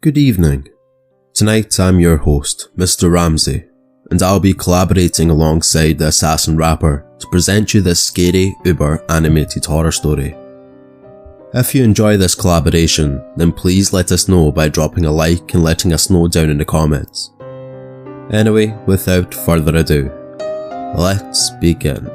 Good evening. Tonight I'm your host, Mr Ramsay, and I'll be collaborating alongside the assassin rapper to present you this scary, uber animated horror story. If you enjoy this collaboration, then please let us know by dropping a like and letting us know down in the comments. Anyway, without further ado, let's begin.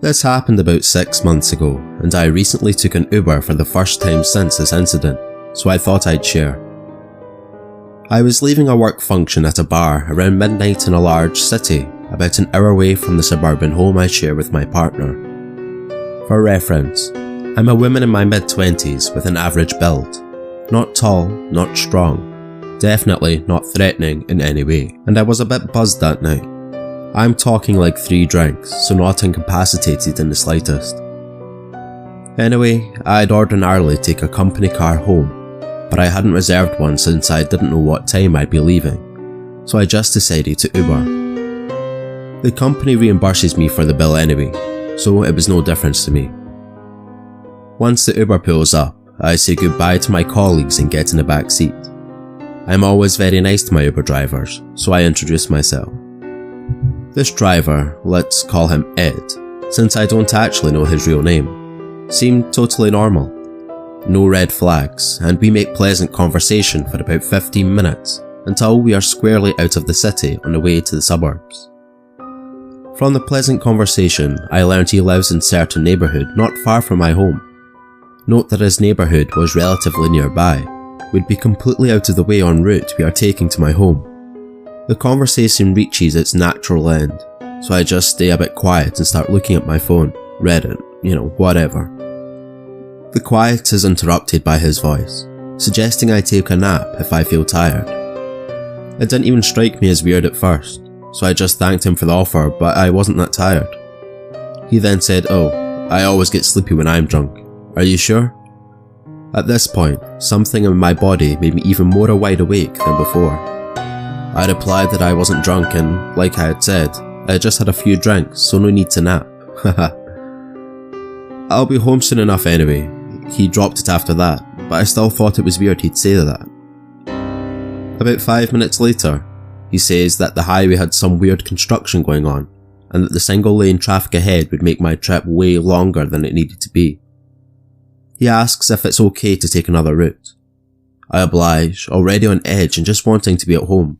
This happened about 6 months ago, and I recently took an Uber for the first time since this incident, so I thought I'd share. I was leaving a work function at a bar around midnight in a large city, about an hour away from the suburban home I share with my partner. For reference, I'm a woman in my mid-20s with an average build. Not tall, not strong, definitely not threatening in any way, and I was a bit buzzed that night. I'm talking like 3 drinks, so not incapacitated in the slightest. Anyway, I'd ordinarily take a company car home, but I hadn't reserved one since I didn't know what time I'd be leaving, so I just decided to Uber. The company reimburses me for the bill anyway, so it was no difference to me. Once the Uber pulls up, I say goodbye to my colleagues and get in the back seat. I'm always very nice to my Uber drivers, so I introduce myself. This driver, let's call him Ed, since I don't actually know his real name, seemed totally normal. No red flags, and we make pleasant conversation for about 15 minutes until we are squarely out of the city on the way to the suburbs. From the pleasant conversation, I learned he lives in a certain neighbourhood not far from my home. Note that his neighbourhood was relatively nearby, would be completely out of the way en route we are taking to my home. The conversation reaches its natural end, so I just stay a bit quiet and start looking at my phone, Reddit, whatever. The quiet is interrupted by his voice, suggesting I take a nap if I feel tired. It didn't even strike me as weird at first, so I just thanked him for the offer, but I wasn't that tired. He then said, "Oh, I always get sleepy when I'm drunk. Are you sure?" At this point, something in my body made me even more wide awake than before. I replied that I wasn't drunk and, like I had said, I had just had a few drinks, so no need to nap. Haha. "I'll be home soon enough anyway." He dropped it after that, but I still thought it was weird he'd say that. About 5 minutes later, he says that the highway had some weird construction going on, and that the single lane traffic ahead would make my trip way longer than it needed to be. He asks if it's okay to take another route. I oblige, already on edge and just wanting to be at home.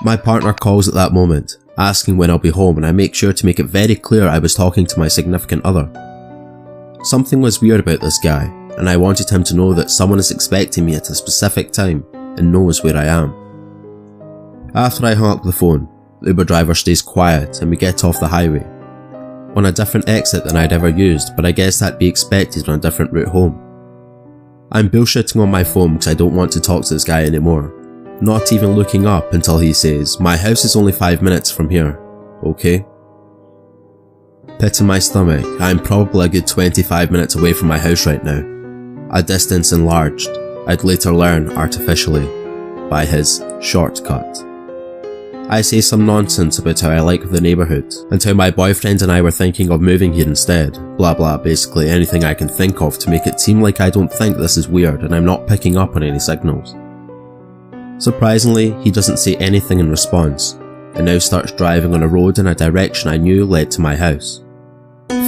My partner calls at that moment, asking when I'll be home, and I make sure to make it very clear I was talking to my significant other. Something was weird about this guy, and I wanted him to know that someone is expecting me at a specific time and knows where I am. After I hung up the phone, the Uber driver stays quiet and we get off the highway. On a different exit than I'd ever used, but I guess that'd be expected on a different route home. I'm bullshitting on my phone because I don't want to talk to this guy anymore, not even looking up until he says, "My house is only 5 minutes from here, okay?" Pit in my stomach, I'm probably a good 25 minutes away from my house right now. A distance enlarged, I'd later learn artificially, by his shortcut. I say some nonsense about how I like the neighbourhood, and how my boyfriend and I were thinking of moving here instead, blah blah, basically anything I can think of to make it seem like I don't think this is weird and I'm not picking up on any signals. Surprisingly, he doesn't say anything in response, and now starts driving on a road in a direction I knew led to my house.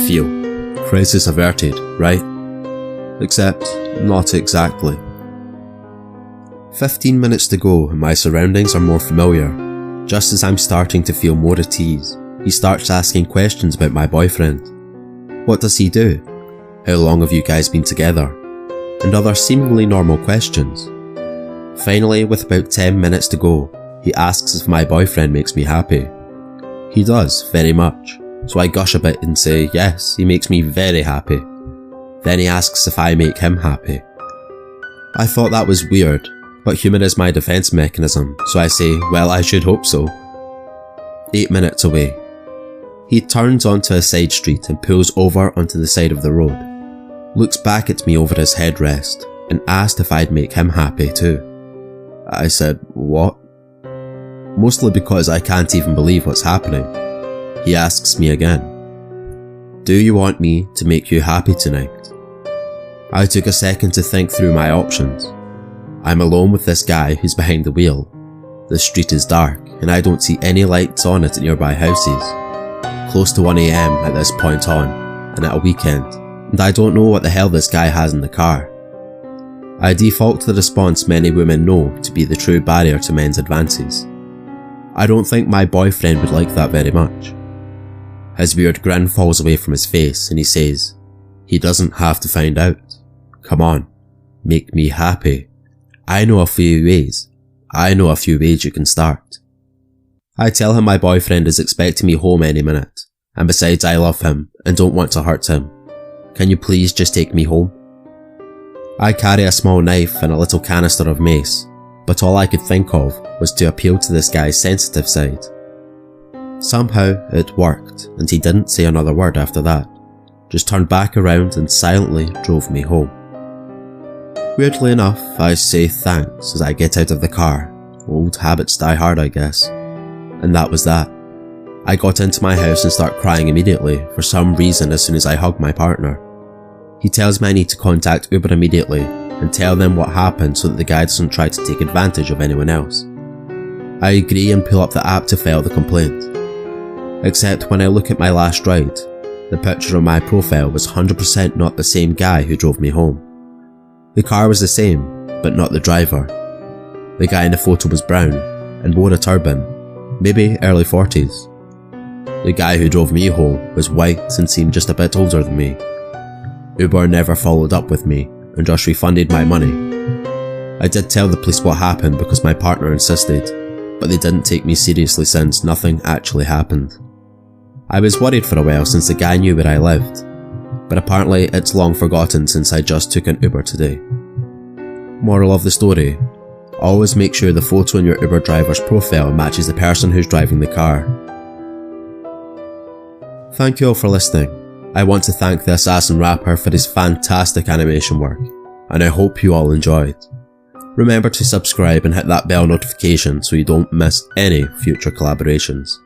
Phew, crisis averted, right? Except, not exactly. 15 minutes to go and my surroundings are more familiar. Just as I'm starting to feel more at ease, he starts asking questions about my boyfriend. What does he do? How long have you guys been together? And other seemingly normal questions. Finally, with about 10 minutes to go, he asks if my boyfriend makes me happy. He does, very much, so I gush a bit and say yes, he makes me very happy. Then he asks if I make him happy. I thought that was weird, but humour is my defence mechanism, so I say, well, I should hope so. 8 minutes away. He turns onto a side street and pulls over onto the side of the road, looks back at me over his headrest, and asked if I'd make him happy too. I said, what? Mostly because I can't even believe what's happening. He asks me again, "Do you want me to make you happy tonight?" I took a second to think through my options. I'm alone with this guy who's behind the wheel. The street is dark and I don't see any lights on at nearby houses. Close to 1 AM at this point on, and at a weekend, and I don't know what the hell this guy has in the car. I default to the response many women know to be the true barrier to men's advances. I don't think my boyfriend would like that very much. His weird grin falls away from his face and he says, "He doesn't have to find out. Come on, make me happy. I know a few ways you can start." I tell him my boyfriend is expecting me home any minute, and besides I love him and don't want to hurt him. Can you please just take me home? I carry a small knife and a little canister of mace, but all I could think of was to appeal to this guy's sensitive side. Somehow it worked and he didn't say another word after that, just turned back around and silently drove me home. Weirdly enough, I say thanks as I get out of the car. Old habits die hard, I guess. And that was that. I got into my house and start crying immediately for some reason as soon as I hug my partner. He tells me I need to contact Uber immediately and tell them what happened so that the guy doesn't try to take advantage of anyone else. I agree and pull up the app to file the complaint. Except when I look at my last ride, the picture on my profile was 100% not the same guy who drove me home. The car was the same, but not the driver. The guy in the photo was brown and wore a turban, maybe early 40s. The guy who drove me home was white and seemed just a bit older than me. Uber never followed up with me and just refunded my money. I did tell the police what happened because my partner insisted, but they didn't take me seriously since nothing actually happened. I was worried for a while since the guy knew where I lived, but apparently it's long forgotten since I just took an Uber today. Moral of the story: always make sure the photo in your Uber driver's profile matches the person who's driving the car. Thank you all for listening. I want to thank the Assassin Rapper for his fantastic animation work, and I hope you all enjoyed. Remember to subscribe and hit that bell notification so you don't miss any future collaborations.